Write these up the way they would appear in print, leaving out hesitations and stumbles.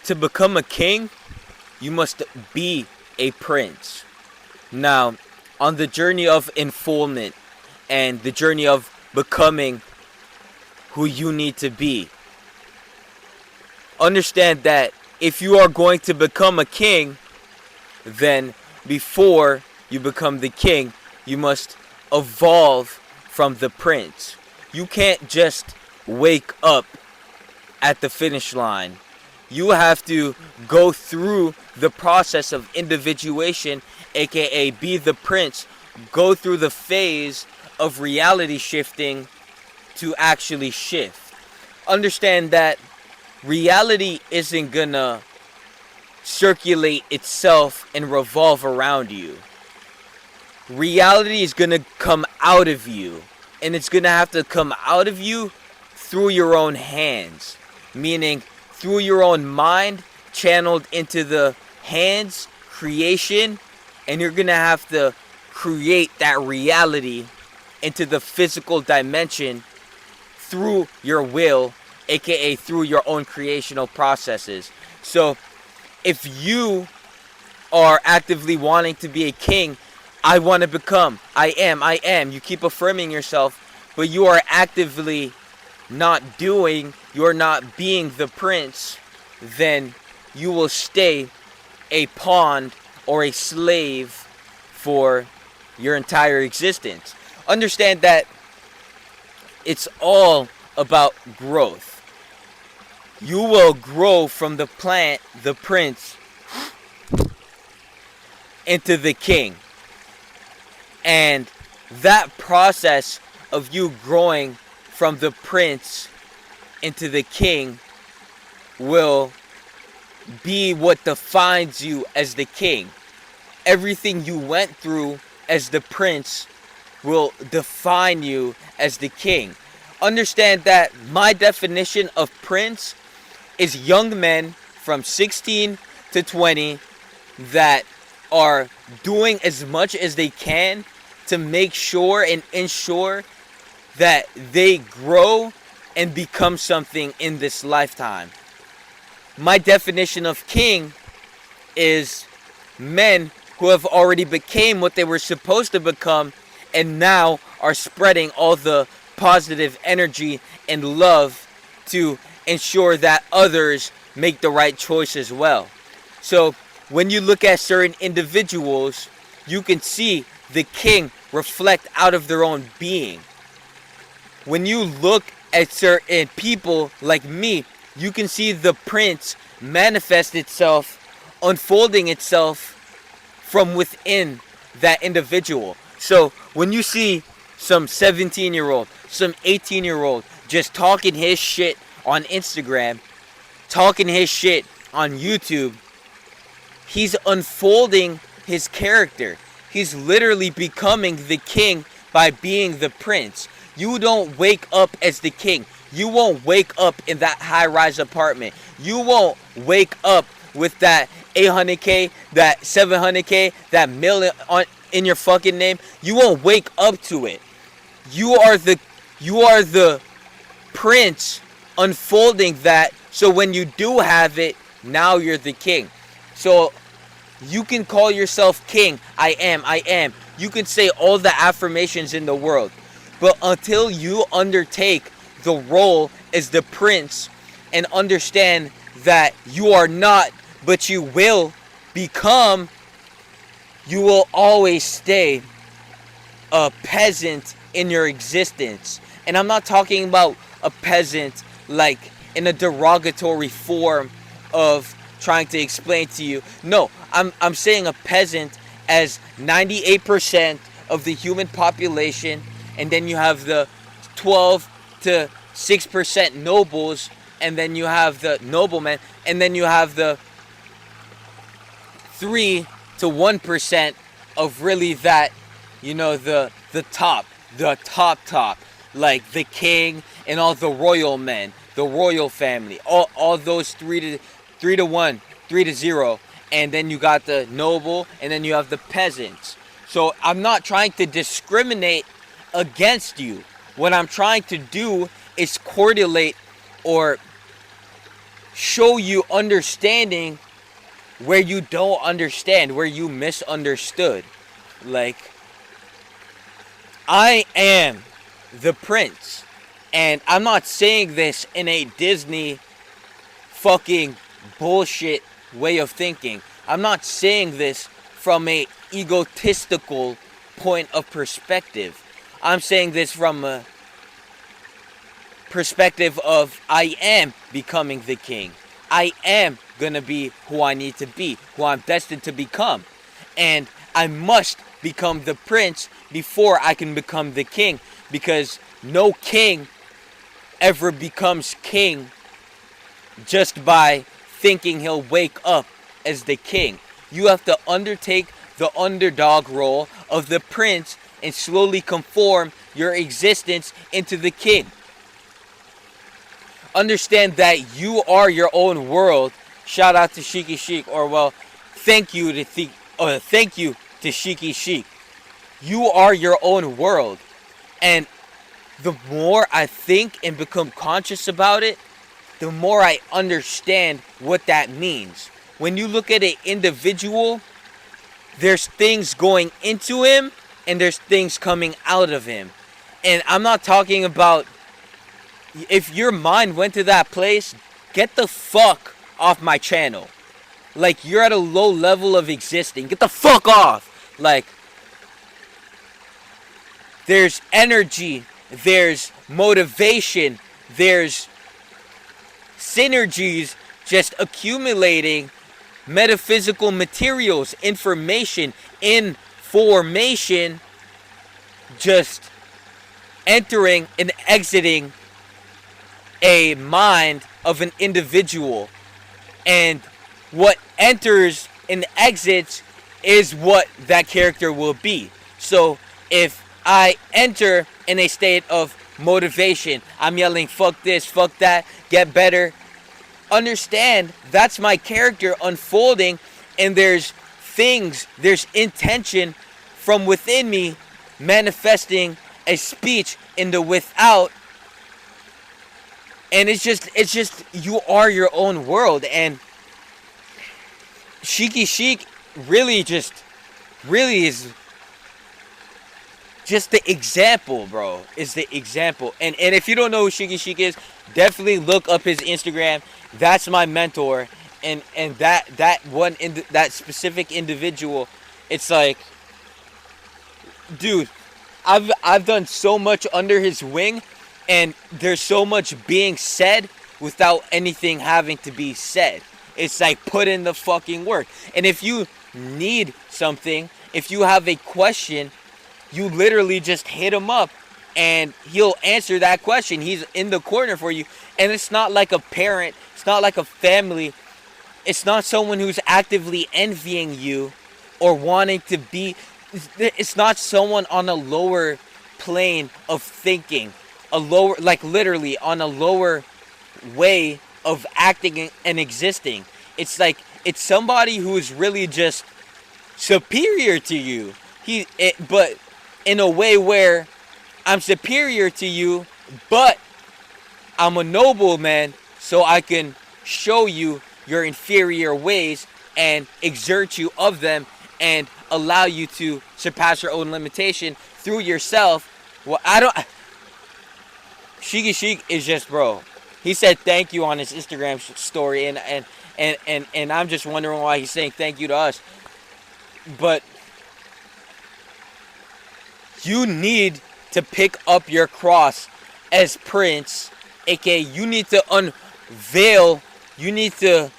to become a king, you must be a prince. Now, on the journey of unfoldment and the journey of becoming who you need to be, understand that if you are going to become a king, then before you become the king, you must evolve from the prince. You can't just wake up at the finish line. You have to go through the process of individuation, aka be the prince, go through the phase of reality shifting to actually shift. Understand that reality isn't gonna circulate itself and revolve around you. Reality is gonna come out of you, and it's gonna have to come out of you through your own hands, meaning through your own mind channeled into the hands creation, and you're gonna have to create that reality into the physical dimension through your will, aka through your own creational processes. So if you are actively wanting to be a king, I want to become, I am, you keep affirming yourself, but you are actively not doing, you're not being the prince, then you will stay a pawn or a slave for your entire existence. Understand that it's all about growth. You will grow from the plant, the prince, into the king. And that process of you growing from the prince into the king will be what defines you as the king. Everything you went through as the prince will define you as the king. Understand that my definition of prince is young men from 16 to 20 that are doing as much as they can to make sure and ensure that they grow and become something in this lifetime. My definition of king is men who have already became what they were supposed to become and now are spreading all the positive energy and love to ensure that others make the right choice as well. So when you look at certain individuals, you can see the king reflect out of their own being. When you look at certain people like me, you can see the prince manifest itself, unfolding itself from within that individual. So when you see some 17-year-old, some 18-year-old just talking his shit on Instagram, talking his shit on YouTube, he's unfolding his character. He's literally becoming the king by being the prince. You don't wake up as the king. You won't wake up in that high-rise apartment. You won't wake up with that 800K, that 700K, that million in your fucking name. You won't wake up to it. You are the prince unfolding that. So when you do have it, now you're the king. So you can call yourself king. I am. You can say all the affirmations in the world. But until you undertake the role as the prince and understand that you are not, but you will become, you will always stay a peasant in your existence. And I'm not talking about a peasant like in a derogatory form of trying to explain to you. No, I'm saying a peasant as 98% of the human population, and then you have the 12 to 6% nobles, and then you have the noblemen, and then you have the 3 to 1% of really that, you know, the top, like the king and all the royal men, the royal family, all those 3 to 1, 3 to 0, and then you got the noble, and then you have the peasants. So I'm not trying to discriminate against you. What I'm trying to do is correlate or show you understanding where you don't understand, where you misunderstood. Like, I am the prince. And I'm not saying this in a Disney fucking bullshit way of thinking. I'm not saying this from a egotistical point of perspective. I'm saying this from a perspective of I am becoming the king. I am gonna be who I need to be, who I'm destined to become. And I must become the prince before I can become the king, because no king ever becomes king just by thinking he'll wake up as the king. You have to undertake the underdog role of the prince and slowly conform your existence into the king. Understand that you are your own world. Shout out to Shiki Sheik, or well, thank you to Shiki Sheik. You are your own world, and the more I think and become conscious about it, the more I understand what that means. When you look at an individual, there's things going into him and there's things coming out of him. And I'm not talking about, if your mind went to that place, get the fuck off my channel. Like, you're at a low level of existing. Get the fuck off. Like, there's energy, there's motivation, there's synergies just accumulating, metaphysical materials, information, information just entering and exiting a mind of an individual. And what enters and exits is what that character will be. So if I enter in a state of motivation, I'm yelling fuck this, fuck that, get better, understand that's my character unfolding, and there's things, there's intention from within me manifesting a speech in the without. And it's just you are your own world. And Shiki Sheik really is just the example, bro. Is the example. And if you don't know who Shiki Sheik is, definitely look up his Instagram. That's my mentor. And that specific individual, it's like, dude, I've done so much under his wing, and there's so much being said without anything having to be said. It's like, put in the fucking work. And if you need something, if you have a question, you literally just hit him up and he'll answer that question. He's in the corner for you. And it's not like a parent, it's not like a family, it's not someone who's actively envying you or wanting to be, it's not someone on a lower plane of thinking, a lower, like literally on a lower way of acting and existing. It's like, it's somebody who is really just superior to you. But in a way where I'm superior to you, but I'm a nobleman, so I can show you your inferior ways and exert you of them and allow you to surpass your own limitation through yourself. Well, Shiki Sheik is just, bro. He said thank you on his Instagram story, and I'm just wondering why he's saying thank you to us. But you need to pick up your cross as Prince, aka you need to unveil, you need to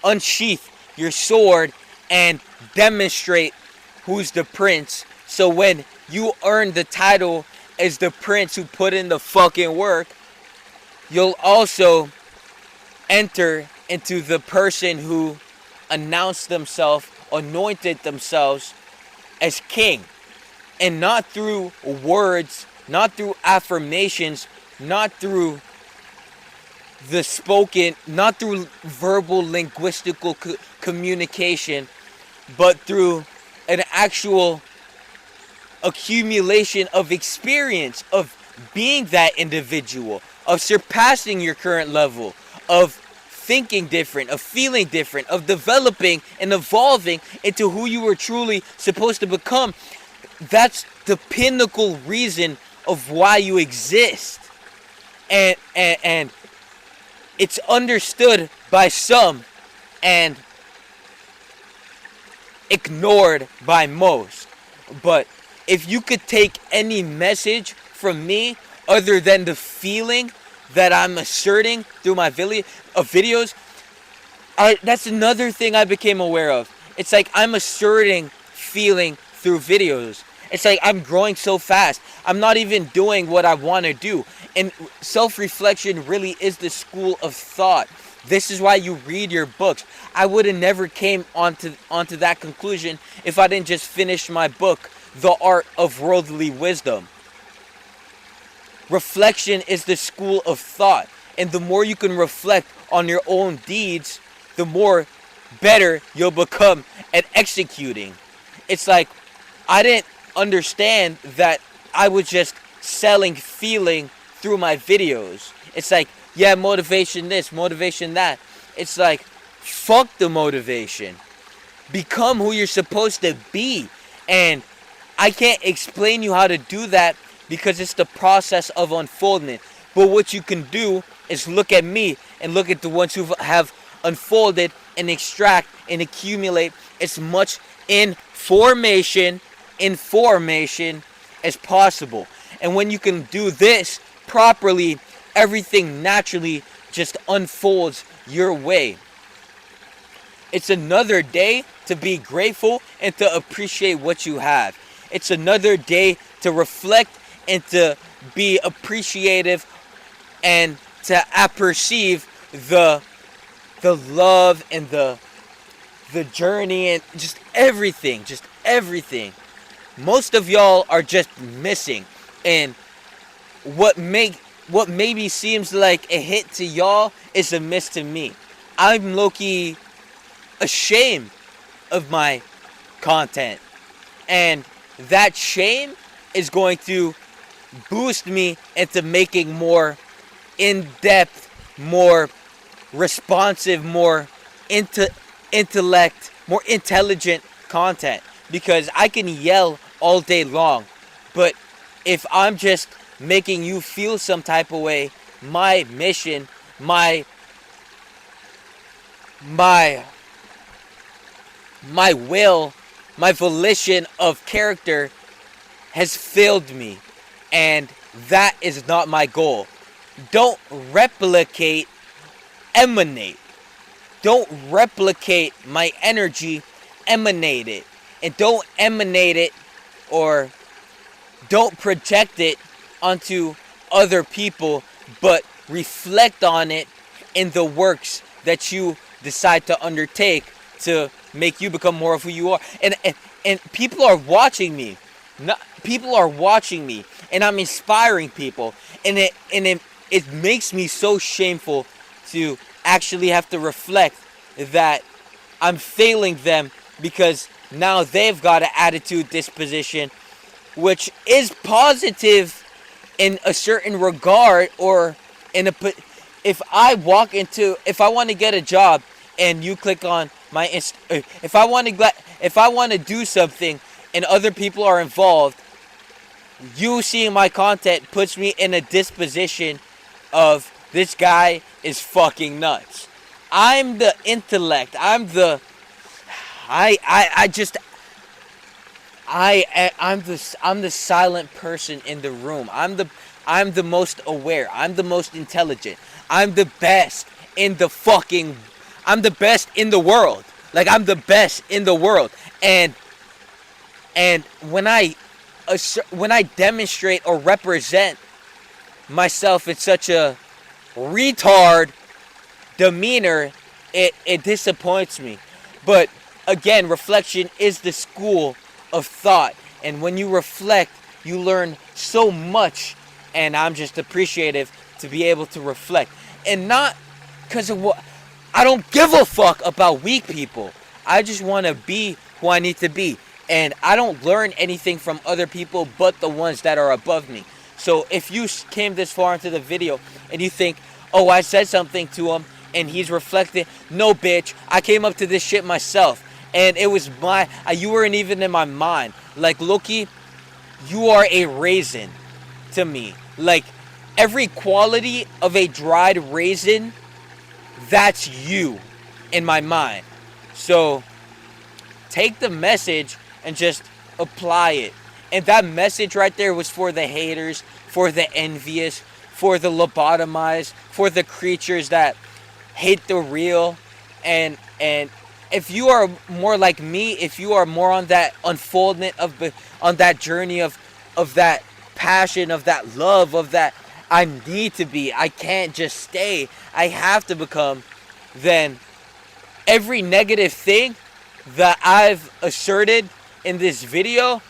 unsheath your sword and demonstrate who's the prince. So when you earn the title as the prince who put in the fucking work, you'll also enter into the person who announced themselves, anointed themselves as king. And not through words, not through affirmations, not through the spoken, not through verbal linguistical communication, but through an actual accumulation of experience, of being that individual, of surpassing your current level, of thinking different, of feeling different, of developing and evolving into who you were truly supposed to become. That's the pinnacle reason of why you exist. And it's understood by some and ignored by most. But if you could take any message from me other than the feeling that I'm asserting through my videos, that's another thing I became aware of. It's like I'm asserting feeling through videos. It's like I'm growing so fast. I'm not even doing what I want to do. And self-reflection really is the school of thought. This is why you read your books. I would have never came onto that conclusion if I didn't just finish my book, The Art of Worldly Wisdom. Reflection is the school of thought. And the more you can reflect on your own deeds, the more better you'll become at executing. It's like I didn't understand that I was just selling feeling through my videos. It's like, yeah, motivation this, motivation that. It's like, fuck the motivation. Become who you're supposed to be. And I can't explain you how to do that because it's the process of unfoldment. But what you can do is look at me and look at the ones who have unfolded and extract and accumulate as much information as possible. And when you can do this properly, everything naturally just unfolds your way. It's another day to be grateful and to appreciate what you have. It's another day to reflect and to be appreciative and to apperceive the love and the journey and just everything. Most of y'all are just missing. And what maybe seems like a hit to y'all is a miss to me. I'm low-key ashamed of my content. And that shame is going to boost me into making more in-depth, more responsive, more more intelligent content. Because I can yell all day long, but if I'm just making you feel some type of way, my mission, my will, my volition of character has failed me. And that is not my goal. Don't replicate, emanate. Don't replicate my energy, emanate it. And don't emanate it or don't project it onto other people, but reflect on it in the works that you decide to undertake to make you become more of who you are. And people are watching me. People are watching me, and I'm inspiring people. And it makes me so shameful to actually have to reflect that I'm failing them because now they've got an attitude, disposition, which is positive in a certain regard, or if I want to get a job and you click on my if I want to do something and other people are involved, you seeing my content puts me in a disposition of this guy is fucking nuts. I'm the intellect. I'm the silent person in the room. I'm the most aware. I'm the most intelligent. I'm the best in the world. Like, I'm the best in the world. And when I demonstrate or represent myself in such a retard demeanor, it disappoints me. But again, reflection is the school of thought, and when you reflect, you learn so much. And I'm just appreciative to be able to reflect, and not because of what I don't give a fuck about weak people. I just want to be who I need to be, and I don't learn anything from other people but the ones that are above me. So if you came this far into the video and you think, oh, I said something to him and he's reflecting, no, bitch, I came up to this shit myself. And it was you weren't even in my mind. Like, Loki, you are a raisin to me. Like, every quality of a dried raisin, that's you in my mind. So take the message and just apply it. And that message right there was for the haters, for the envious, for the lobotomized, for the creatures that hate the real. And if you are more like me, if you are more on that unfoldment on that journey of that passion, of that love, of that I need to be, I can't just stay, I have to become, then every negative thing that I've asserted in this video,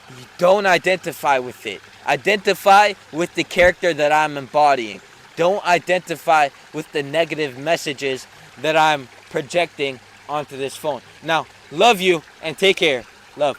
you don't identify with it. Identify with the character that I'm embodying. Don't identify with the negative messages that I'm projecting onto this phone. Now, love you and take care. Love.